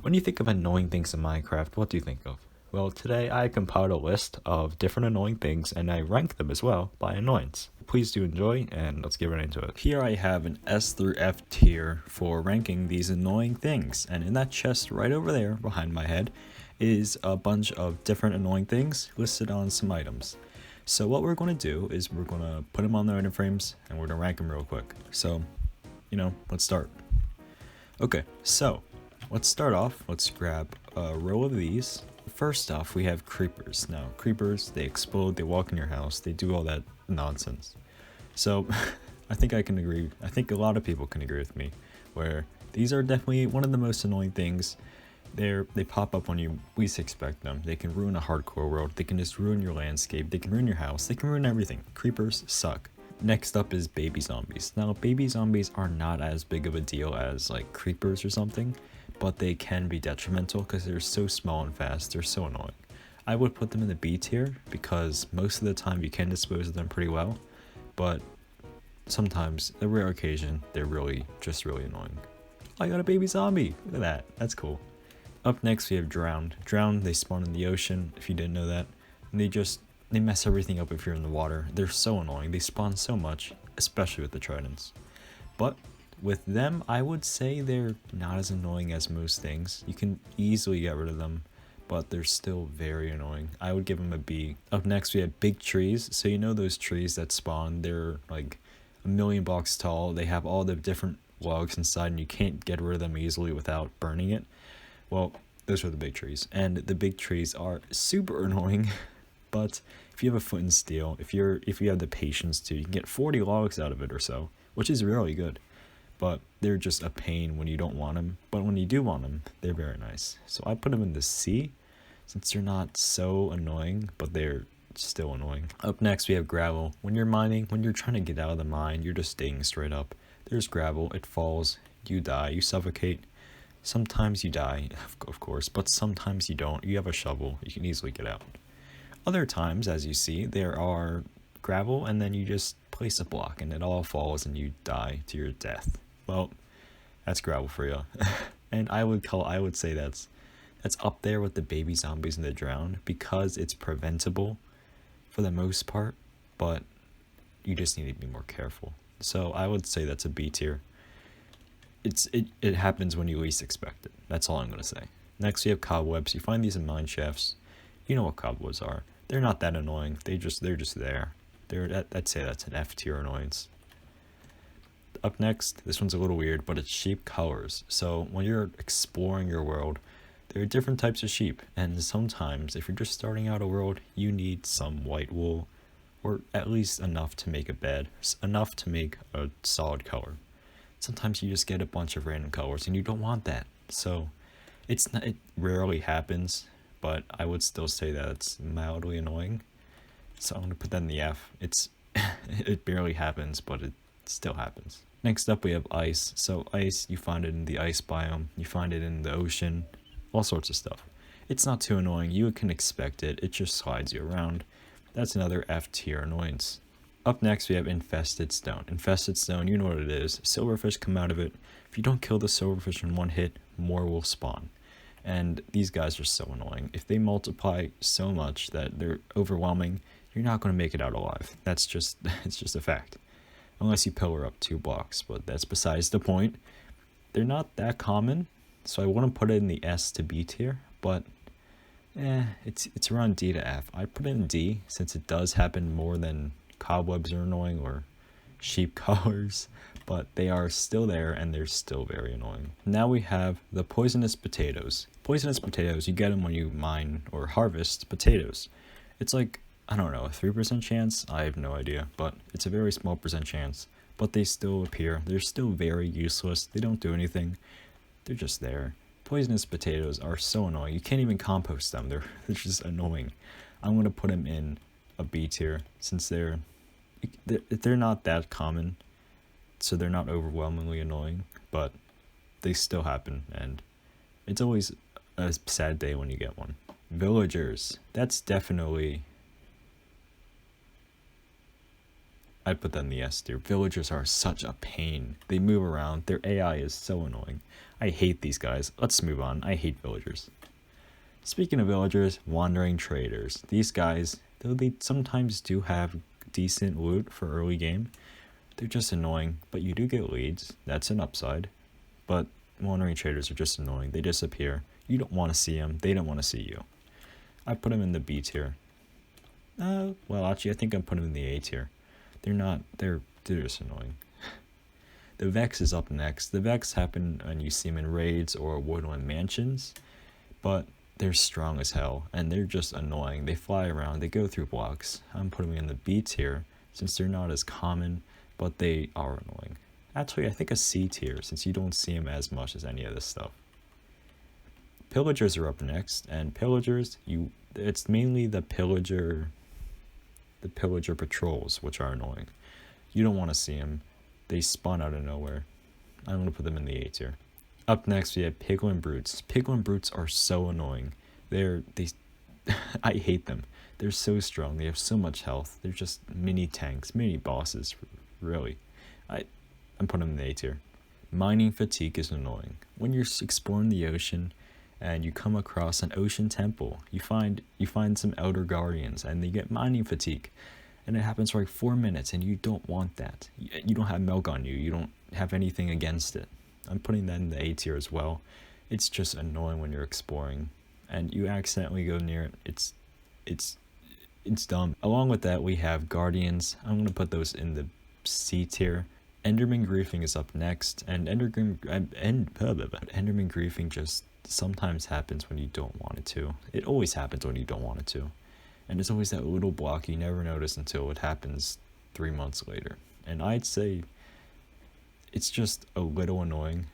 When you think of annoying things in Minecraft, what do you think of? Well, today I compiled a list of different annoying things and I rank them as well by annoyance. Please do enjoy and let's get right into it. Here I have an S through F tier for ranking these annoying things, and in that chest right over there behind my head is a bunch of different annoying things listed on some items. So what we're going to do is we're going to put them on the item frames and we're going to rank them real quick. So, let's start. Okay, so let's start off. Let's grab a row of these. First off, we have creepers. Now, creepers, they explode, they walk in your house, they do all that nonsense. So, I think I can agree. I think a lot of people can agree with me, where these are definitely one of the most annoying things. They pop up when you least expect them. They can ruin a hardcore world. They can just ruin your landscape. They can ruin your house. They can ruin everything. Creepers suck. Next up is baby zombies. Now, baby zombies are not as big of a deal as like creepers or something, but they can be detrimental because they're so small and fast. They're so annoying. I would put them in the B tier because most of the time you can dispose of them pretty well, but sometimes, the rare occasion, they're really annoying. I got a baby zombie. Look at that. That's cool. Up next we have drowned. Drowned, they spawn in the ocean, if you didn't know that. And they mess everything up if you're in the water. They're so annoying. They spawn so much, especially with the tridents. But with them, I would say they're not as annoying as most things. You can easily get rid of them, but they're still very annoying. I would give them a B. Up next we have big trees. So you know those trees that spawn, they're like a million blocks tall. They have all the different logs inside and you can't get rid of them easily without burning it. Well, those are the big trees, and the big trees are super annoying, but if you have a foot in steel, if you have the patience to, you can get 40 logs out of it or so, which is really good, but they're just a pain when you don't want them, but when you do want them, they're very nice. So I put them in the C, since they're not so annoying, but they're still annoying. Up next, we have gravel. When you're mining, when you're trying to get out of the mine, you're just digging straight up. There's gravel, it falls, you die, you suffocate. Sometimes you die, of course, but sometimes you don't. You have a shovel, you can easily get out. Other times, as you see, there are gravel and then you just place a block and it all falls and you die to your death. Well, that's gravel for you. And I would say that's up there with the baby zombies and the drowned because it's preventable for the most part, but you just need to be more careful. So I would say that's a B tier. It happens when you least expect it. That's all I'm going to say. Next we have cobwebs. You find these in mine shafts. You know what cobwebs are. They're not that annoying. They're just there. I'd say that's an F tier annoyance. Up next, this one's a little weird, but it's sheep colors. So when you're exploring your world, there are different types of sheep, and sometimes if you're just starting out a world, you need some white wool, or at least enough to make a bed, enough to make a solid color. Sometimes you just get a bunch of random colors and you don't want that. So it rarely happens, but I would still say that it's mildly annoying. So I'm going to put that in the F. It barely happens, but it still happens. Next up we have ice. So ice, you find it in the ice biome, you find it in the ocean, all sorts of stuff. It's not too annoying. You can expect it. It just slides you around. That's another F tier annoyance. Up next, we have Infested Stone. Infested Stone, you know what it is. Silverfish come out of it. If you don't kill the silverfish in one hit, more will spawn. And these guys are so annoying. If they multiply so much that they're overwhelming, you're not going to make it out alive. It's just a fact. Unless you pillar up 2 blocks, but that's besides the point. They're not that common, so I wouldn't put it in the S to B tier, but it's around D to F. I put it in D since it does happen more than cobwebs are annoying or sheep colors, but they are still there and they're still very annoying. Now we have the poisonous potatoes. Poisonous potatoes, you get them when you mine or harvest potatoes. It's like, I don't know, a 3% chance? I have no idea, but it's a very small percent chance. But they still appear. They're still very useless. They don't do anything. They're just there. Poisonous potatoes are so annoying. You can't even compost them. They're just annoying. I'm going to put them in a B tier since they're not that common, so they're not overwhelmingly annoying, but they still happen and it's always a sad day when you get one. Villagers, that's definitely I'd put that in the S tier. Villagers are such a pain. They move around. Their AI is so annoying. I hate these guys. Let's move on. I hate villagers. Speaking of villagers, wandering traders. These guys, though they sometimes do have decent loot for early game, they're just annoying, but you do get leads. That's an upside. But wandering traders are just annoying. They disappear. You don't want to see them. They don't want to see you. I put them in the B tier. Well, actually, I think I'm putting them in the A tier. They're just annoying. The Vex is up next. The Vex happen when you see them in raids or woodland mansions, but they're strong as hell, and they're just annoying. They fly around, they go through blocks. I'm putting them in the B tier, since they're not as common, but they are annoying. Actually, I think a C tier, since you don't see them as much as any of this stuff. Pillagers are up next, and pillagers, it's mainly the pillager patrols, which are annoying. You don't want to see them. They spawn out of nowhere. I'm going to put them in the A tier. Up next, we have Piglin Brutes. Piglin Brutes are so annoying. I hate them. They're so strong. They have so much health. They're just mini tanks, mini bosses, really. I'm putting them in the A tier. Mining fatigue is annoying. When you're exploring the ocean and you come across an ocean temple, you find some Elder Guardians and they get mining fatigue. And it happens for like 4 minutes, and you don't want that. You don't have milk on you. You don't have anything against it. I'm putting that in the A tier as well. It's just annoying when you're exploring, and you accidentally go near it. It's dumb. Along with that, we have Guardians. I'm gonna put those in the C tier. Enderman griefing is up next, and Enderman griefing just sometimes happens when you don't want it to. It always happens when you don't want it to. And it's always that little block you never notice until it happens 3 months later. And I'd say it's just a little annoying,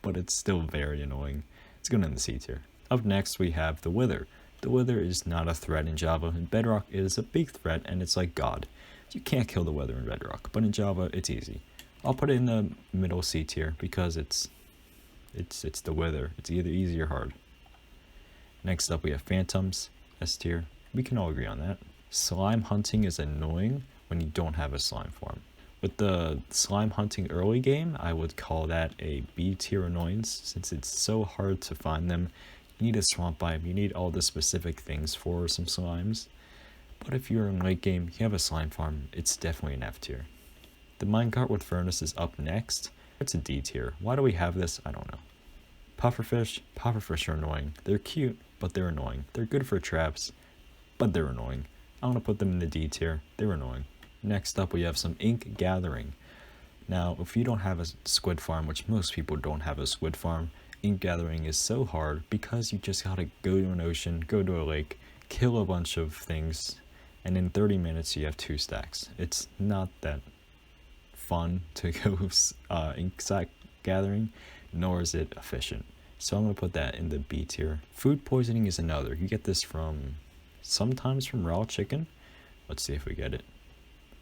but it's still very annoying. It's going in the C tier. Up next, we have the Wither. The Wither is not a threat in Java. In Bedrock, it is a big threat, and it's like God. You can't kill the Wither in Bedrock, but in Java, it's easy. I'll put it in the middle C tier because it's the Wither. It's either easy or hard. Next up, we have Phantoms, S tier. We can all agree on that. Slime hunting is annoying when you don't have a slime farm. With the slime hunting early game, I would call that a B tier annoyance, since it's so hard to find them. You need a swamp biome, you need all the specific things for some slimes. But if you're in late game, you have a slime farm, it's definitely an F tier. The minecart with furnace is up next. It's a D tier. Why do we have this? I don't know. Pufferfish are annoying. They're cute, but they're annoying. They're good for traps, but they're annoying. I'm gonna put them in the D tier. They're annoying. Next up, we have some ink gathering. Now, if you don't have a squid farm, which most people don't have a squid farm, ink gathering is so hard because you just gotta go to an ocean, go to a lake, kill a bunch of things, and in 30 minutes you have 2 stacks. It's not that fun to go ink sack gathering, nor is it efficient. So I'm gonna put that in the B tier. Food poisoning is another. You get this sometimes from raw chicken. Let's see if we get it.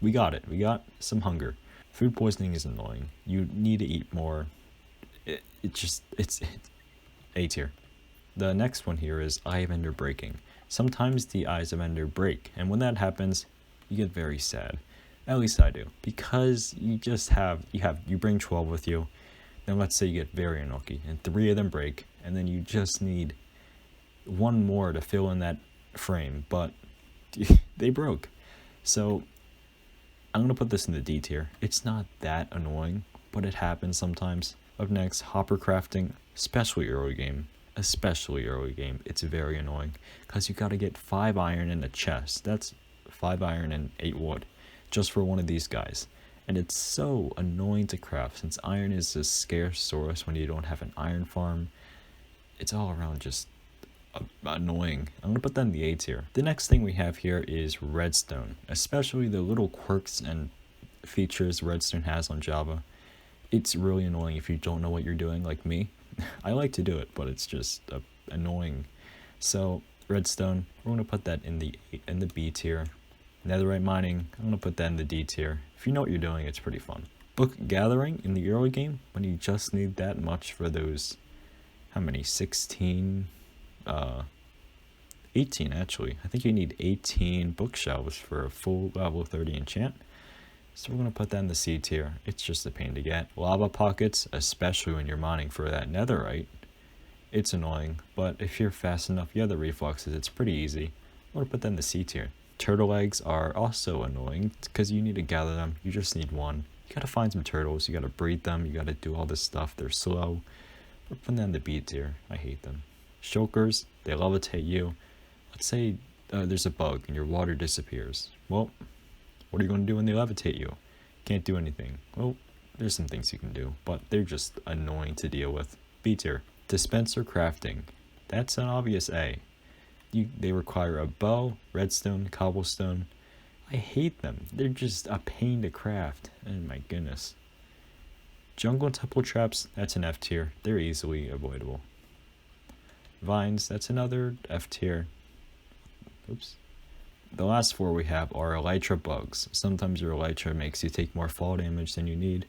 We got it. We got some hunger. Food poisoning is annoying. You need to eat more. It's A tier. The next one here is Eye of Ender breaking. Sometimes the Eyes of Ender break, and when that happens, you get very sad. At least I do, because you bring 12 with you. Then let's say you get very unlucky, and 3 of them break, and then you just need 1 more to fill in that frame, but they broke. So I'm gonna put this in the D tier. It's not that annoying, but it happens sometimes. Up next, hopper crafting, especially early game. It's very annoying because you gotta get 5 iron in a chest. That's 5 iron and 8 wood just for one of these guys. And it's so annoying to craft since iron is a scarce source when you don't have an iron farm. It's all around just annoying. I'm gonna put that in the A tier. The next thing we have here is redstone, especially the little quirks and features redstone has on Java. It's really annoying if you don't know what you're doing, like me. I like to do it, but it's just annoying. So redstone, we're gonna put that in the B tier. Netherite mining, I'm gonna put that in the D tier. If you know what you're doing, it's pretty fun. Book gathering in the early game, when you just need that much for those, how many, 16, 18 actually. I think you need 18 bookshelves for a full level 30 enchant. So we're going to put that in the C tier. It's just a pain to get. Lava pockets, especially when you're mining for that netherite, it's annoying, but if you're fast enough, you have the reflexes, it's pretty easy. I'm going to put that in the C tier. Turtle eggs are also annoying because you need to gather them. You just need one. You got to find some turtles. You got to breed them. You got to do all this stuff. They're slow. We're putting that in the B tier. I hate them. Shulkers, they levitate you. Let's say there's a bug and your water disappears. Well, what are you going to do when they levitate you? Can't do anything. Well, there's some things you can do, but they're just annoying to deal with. B tier. Dispenser crafting. That's an obvious A. They require a bow, redstone, cobblestone. I hate them. They're just a pain to craft. Oh my goodness. Jungle temple traps, that's an F tier. They're easily avoidable. Vines, that's another F tier. Oops. The last 4 we have are Electro Bugs. Sometimes your Elytra makes you take more fall damage than you need.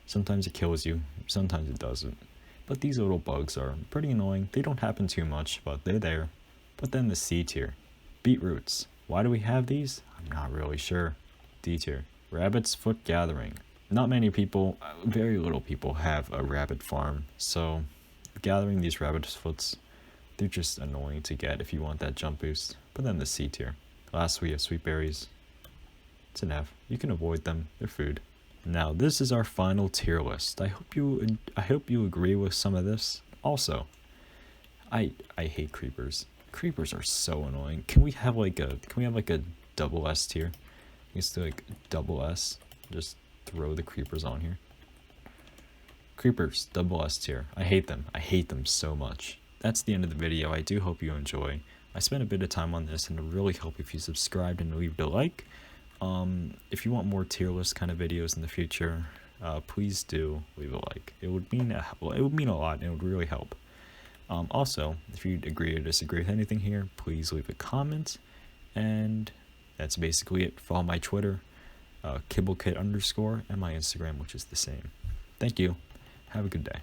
Sometimes it kills you. Sometimes it doesn't. But these little bugs are pretty annoying. They don't happen too much, but they're there. But then the C tier. Beetroots. Why do we have these? I'm not really sure. D tier. Rabbit's foot gathering. Not many people, very little people have a rabbit farm. So gathering these rabbit's foots, they're just annoying to get if you want that jump boost. But then the C tier. Last we have sweet berries. It's an F. You can avoid them. They're food. Now this is our final tier list. I hope you agree with some of this. Also, I hate creepers. Creepers are so annoying. Can we have like a double S tier? Let's do like double S. Just throw the creepers on here. Creepers, double S tier. I hate them. I hate them so much. That's the end of the video. I do hope you enjoy. I spent a bit of time on this and I really hope if you subscribed and leave a like. If you want more tier list kind of videos in the future, please do leave a like. It would mean a lot and it would really help. Also, if you agree or disagree with anything here, please leave a comment. And that's basically it. Follow my Twitter, KibbleKit_, and my Instagram, which is the same. Thank you. Have a good day.